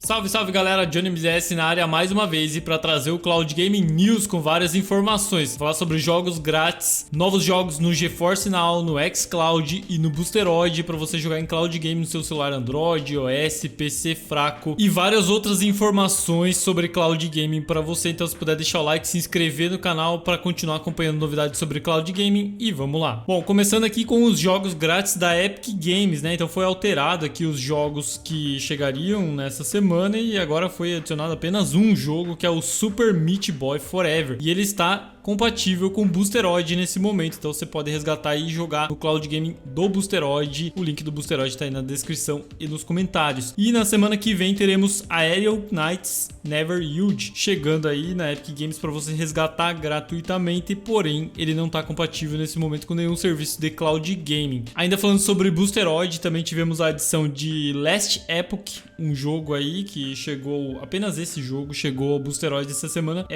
Salve, salve galera, Johnny MZS na área mais uma vez e para trazer o Cloud Gaming News com várias informações. Vou falar sobre jogos grátis, novos jogos no GeForce Now, no xCloud e no Boosteroid para você jogar em Cloud Game no seu celular Android, iOS, PC fraco e várias outras informações sobre Cloud Gaming para você. Então se puder deixar o like, se inscrever no canal para continuar acompanhando novidades sobre Cloud Gaming e vamos lá. Bom, começando aqui com os jogos grátis da Epic Games, né? Então foi alterado aqui os jogos que chegariam nessa semana e agora foi adicionado apenas um jogo, que é o Super Meat Boy Forever, e ele está compatível com o Boosteroid nesse momento, então você pode resgatar e jogar no Cloud Gaming do Boosteroid. O link do Boosteroid está aí na descrição e nos comentários. E na semana que vem teremos Aerial Knights Never Yield chegando aí na Epic Games para você resgatar gratuitamente, porém ele não está compatível nesse momento com nenhum serviço de Cloud Gaming. Ainda falando sobre Boosteroid, também tivemos a adição de Last Epoch, um jogo aí que chegou, apenas esse jogo chegou ao Boosteroid essa semana,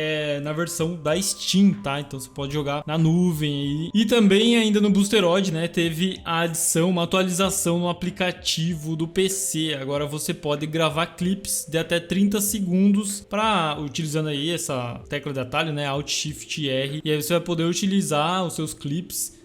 na versão da Steam. Tá? Então você pode jogar na nuvem aí. E também ainda no Boosteroid, né, teve a adição, uma atualização no aplicativo do PC. Agora você pode gravar clips de até 30 segundos utilizando aí essa tecla de atalho, né, Alt Shift R, e aí você vai poder utilizar os seus clips,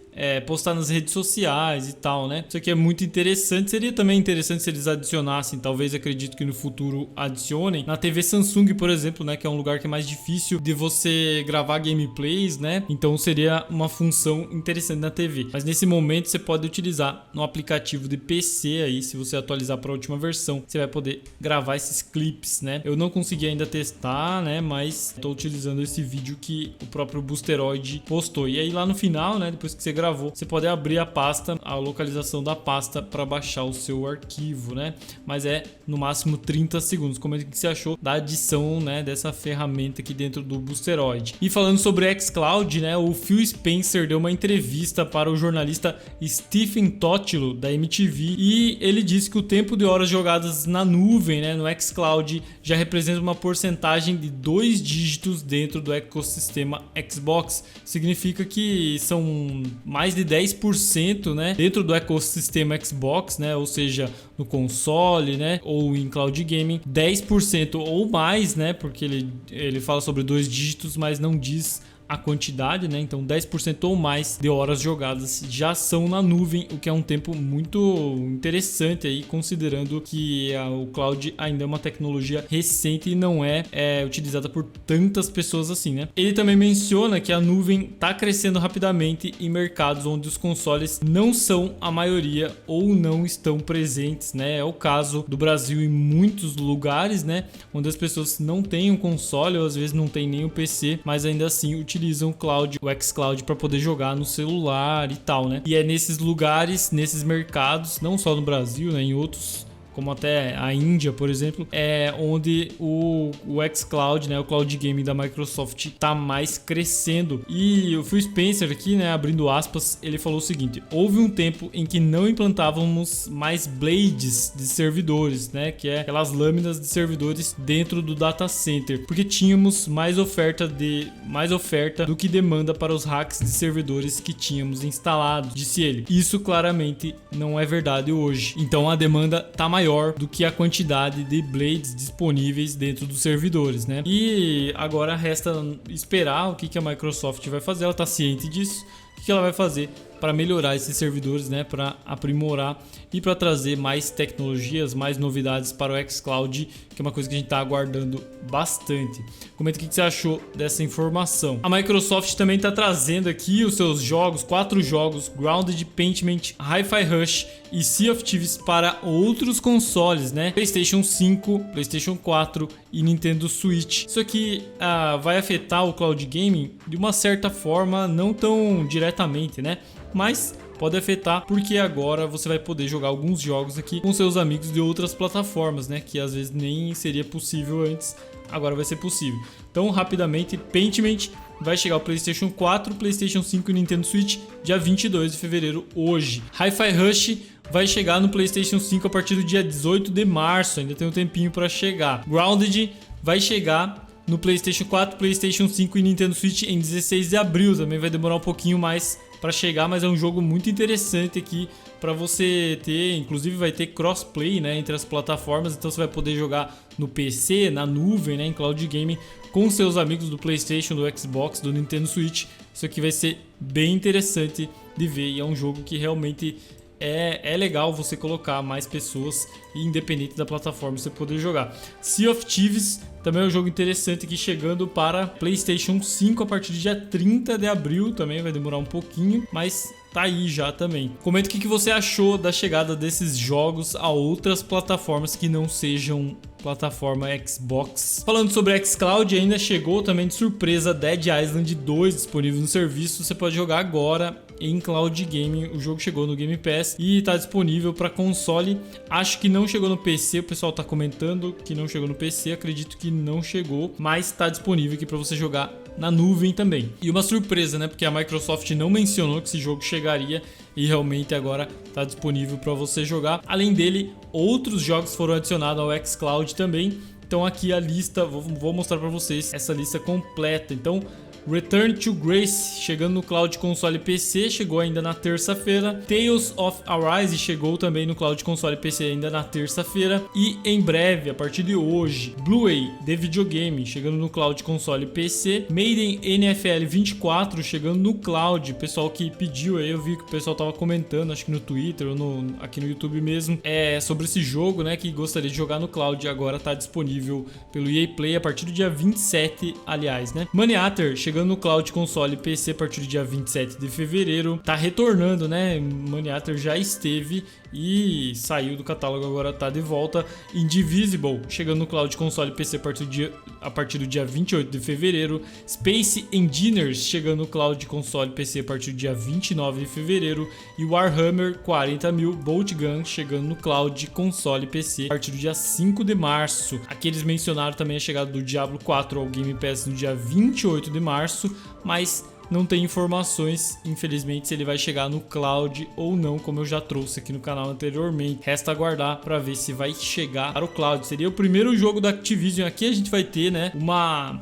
postar nas redes sociais e tal, né? Isso aqui é muito interessante. Seria também interessante se eles adicionassem, talvez, acredito que no futuro adicionem, na TV Samsung, por exemplo, né? Que é um lugar que é mais difícil de você gravar gameplays, né? Então seria uma função interessante na TV. Mas nesse momento você pode utilizar no aplicativo de PC aí, se você atualizar para a última versão, você vai poder gravar esses clips, né? Eu não consegui ainda testar, né? Mas estou utilizando esse vídeo que o próprio Boosteroid postou. E aí lá no final, né? Depois que você gravou, você pode abrir a pasta, a localização da pasta para baixar o seu arquivo, né? Mas é no máximo 30 segundos. Como é que você achou da adição, né, dessa ferramenta aqui dentro do Boosteroid? E falando sobre xCloud, né, o Phil Spencer deu uma entrevista para o jornalista Stephen Totilo da MTV e ele disse que o tempo de horas jogadas na nuvem, né, no xCloud já representa uma porcentagem de 2 dígitos dentro do ecossistema Xbox. Significa que são mais de 10%, né, dentro do ecossistema Xbox, né, ou seja, no console, né, ou em Cloud Gaming, 10% ou mais, né, porque ele fala sobre 2 dígitos, mas não diz a quantidade, né? Então 10% ou mais de horas jogadas já são na nuvem, o que é um tempo muito interessante aí, considerando que o cloud ainda é uma tecnologia recente e não é utilizada por tantas pessoas assim, né? Ele também menciona que a nuvem está crescendo rapidamente em mercados onde os consoles não são a maioria ou não estão presentes, né? É o caso do Brasil em muitos lugares, né? Onde as pessoas não têm um console ou às vezes não têm nem um PC, mas ainda assim utilizam o xCloud para poder jogar no celular e tal, né? E é nesses lugares, nesses mercados, não só no Brasil, né, em outros, como até a Índia, por exemplo, onde o xCloud, né, o Cloud Gaming da Microsoft está mais crescendo. E o Phil Spencer aqui, né, abrindo aspas, ele falou o seguinte: houve um tempo em que não implantávamos mais blades de servidores, né, que é aquelas lâminas de servidores dentro do data center, porque tínhamos mais oferta do que demanda para os racks de servidores que tínhamos instalados, disse ele. Isso claramente não é verdade hoje. Então a demanda está maior do que a quantidade de blades disponíveis dentro dos servidores, né? E agora resta esperar o que a Microsoft vai fazer. Ela está ciente disso. O que ela vai fazer para melhorar esses servidores, né, para aprimorar e para trazer mais tecnologias, mais novidades para o xCloud, que é uma coisa que a gente está aguardando bastante. Comenta o que você achou dessa informação. A Microsoft também está trazendo aqui os seus jogos, 4 jogos, Grounded, Pentiment, Hi-Fi Rush e Sea of Thieves para outros consoles, né? PlayStation 5, PlayStation 4 e Nintendo Switch. Isso aqui vai afetar o Cloud Gaming de uma certa forma, não tão diretamente, né? Mas pode afetar porque agora você vai poder jogar alguns jogos aqui com seus amigos de outras plataformas, né? Que às vezes nem seria possível antes, agora vai ser possível. Então, rapidamente, Pentiment vai chegar ao PlayStation 4, PlayStation 5 e Nintendo Switch dia 22 de fevereiro, hoje. Hi-Fi Rush vai chegar no PlayStation 5 a partir do dia 18 de março, ainda tem um tempinho para chegar. Grounded vai chegar no PlayStation 4, PlayStation 5 e Nintendo Switch em 16 de abril, também vai demorar um pouquinho mais para chegar, mas é um jogo muito interessante aqui para você ter, inclusive vai ter crossplay, né, entre as plataformas, então você vai poder jogar no PC, na nuvem, né, em cloud gaming, com seus amigos do PlayStation, do Xbox, do Nintendo Switch. Isso aqui vai ser bem interessante de ver e é um jogo que realmente é legal você colocar mais pessoas, independente da plataforma, você poder jogar. Sea of Thieves também é um jogo interessante aqui, chegando para PlayStation 5 a partir do dia 30 de abril, também vai demorar um pouquinho, mas tá aí já também. Comenta o que você achou da chegada desses jogos a outras plataformas que não sejam plataforma Xbox. Falando sobre xCloud, ainda chegou também de surpresa Dead Island 2 disponível no serviço. Você pode jogar agora em cloud gaming. O jogo chegou no Game Pass e está disponível para console. Acho que não chegou no PC, o pessoal está comentando que não chegou no PC, acredito que não chegou, mas está disponível aqui para você jogar na nuvem também. E uma surpresa, né? Porque a Microsoft não mencionou que esse jogo chegaria e realmente agora está disponível para você jogar. Além dele, outros jogos foram adicionados ao xCloud também. Então aqui a lista, vou mostrar para vocês essa lista completa. Então, Return to Grace chegando no Cloud Console PC, chegou ainda na terça-feira. Tales of Arise chegou também no Cloud Console PC ainda na terça-feira. E em breve, a partir de hoje, Blu-ray de videogame chegando no Cloud Console PC. Madden NFL 24 chegando no Cloud. O pessoal que pediu aí, eu vi que o pessoal tava comentando, acho que no Twitter ou aqui no YouTube mesmo, sobre esse jogo, né, que gostaria de jogar no Cloud. Agora tá disponível pelo EA Play a partir do dia 27, aliás, né. Money Hunter chegando no Cloud Console PC a partir do dia 27 de fevereiro. Tá retornando, né? Money Hunter já esteve e saiu do catálogo, agora tá de volta. Indivisible chegando no Cloud Console PC a partir do dia 28 de fevereiro. Space Engineers chegando no Cloud Console PC a partir do dia 29 de fevereiro. E Warhammer 40.000 Bolt Gun chegando no Cloud Console PC a partir do dia 5 de março. Aqui eles mencionaram também a chegada do Diablo 4 ao Game Pass no dia 28 de março, mas não tem informações, infelizmente, se ele vai chegar no cloud ou não, como eu já trouxe aqui no canal anteriormente. Resta aguardar para ver se vai chegar para o cloud. Seria o primeiro jogo da Activision. Aqui a gente vai ter, né, uma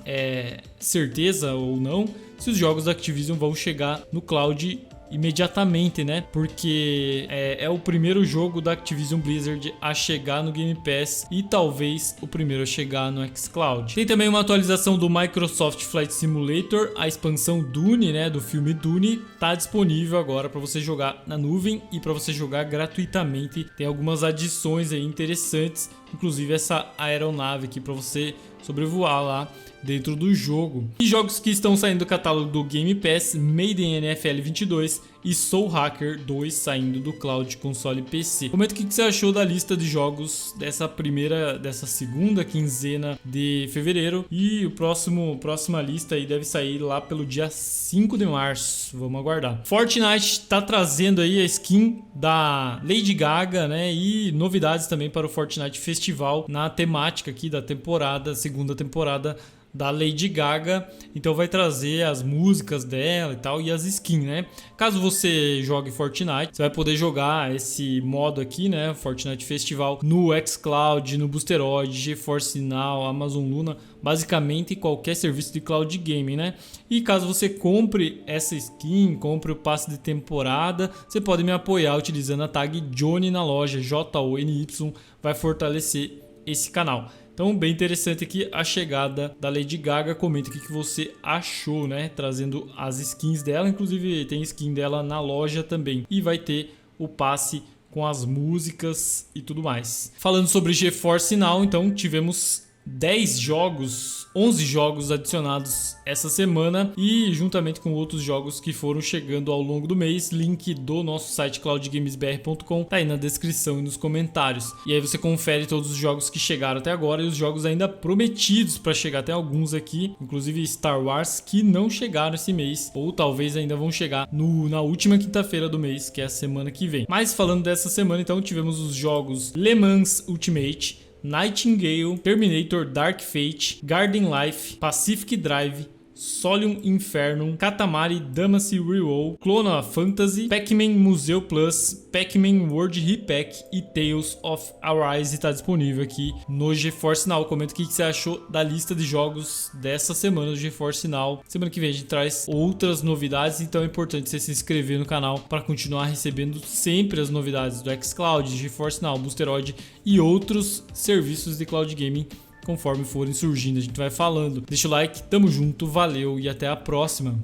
certeza ou não se os jogos da Activision vão chegar no cloud imediatamente, né? Porque é o primeiro jogo da Activision Blizzard a chegar no Game Pass e talvez o primeiro a chegar no xCloud. Tem também uma atualização do Microsoft Flight Simulator, a expansão Dune, né, do filme Dune, tá disponível agora para você jogar na nuvem e para você jogar gratuitamente. Tem algumas adições aí interessantes, inclusive essa aeronave aqui para você sobrevoar lá dentro do jogo. E jogos que estão saindo do catálogo do Game Pass: Madden NFL 22 e Soul Hacker 2 saindo do Cloud Console PC. Comenta o que você achou da lista de jogos dessa segunda quinzena de fevereiro. E próxima lista aí deve sair lá pelo dia 5 de março. Vamos aguardar. Fortnite tá trazendo aí a skin da Lady Gaga, né? E novidades também para o Fortnite Festival na temática aqui da segunda temporada da Lady Gaga. Então vai trazer as músicas dela e tal, e as skins, né? Caso você jogue Fortnite, você vai poder jogar esse modo aqui, né, Fortnite Festival, no xCloud, no Boosteroid, GeForce Now, Amazon Luna, basicamente qualquer serviço de cloud gaming, né? E caso você compre essa skin, compre o passe de temporada, você pode me apoiar utilizando a tag Johnny na loja, JONY, vai fortalecer esse canal. Então, bem interessante aqui a chegada da Lady Gaga. Comenta o que você achou, né? Trazendo as skins dela. Inclusive, tem skin dela na loja também. E vai ter o passe com as músicas e tudo mais. Falando sobre GeForce Now, então, tivemos 11 jogos adicionados essa semana e juntamente com outros jogos que foram chegando ao longo do mês. Link do nosso site cloudgamesbr.com tá aí na descrição e nos comentários. E aí você confere todos os jogos que chegaram até agora e os jogos ainda prometidos para chegar, até alguns aqui, inclusive Star Wars, que não chegaram esse mês ou talvez ainda vão chegar na última quinta-feira do mês, que é a semana que vem. Mas falando dessa semana, então, tivemos os jogos Le Mans Ultimate, Nightingale, Terminator Dark Fate, Garden Life, Pacific Drive, Solium Infernum, Katamari Damacy Reroll, Clona Fantasy, Pac-Man Museu Plus, Pac-Man World Repack e Tales of Arise está disponível aqui no GeForce Now. Comenta o que você achou da lista de jogos dessa semana do GeForce Now. Semana que vem a gente traz outras novidades, então é importante você se inscrever no canal para continuar recebendo sempre as novidades do xCloud, GeForce Now, Boosteroid e outros serviços de cloud gaming conforme forem surgindo. A gente vai falando. Deixa o like, tamo junto, valeu e até a próxima.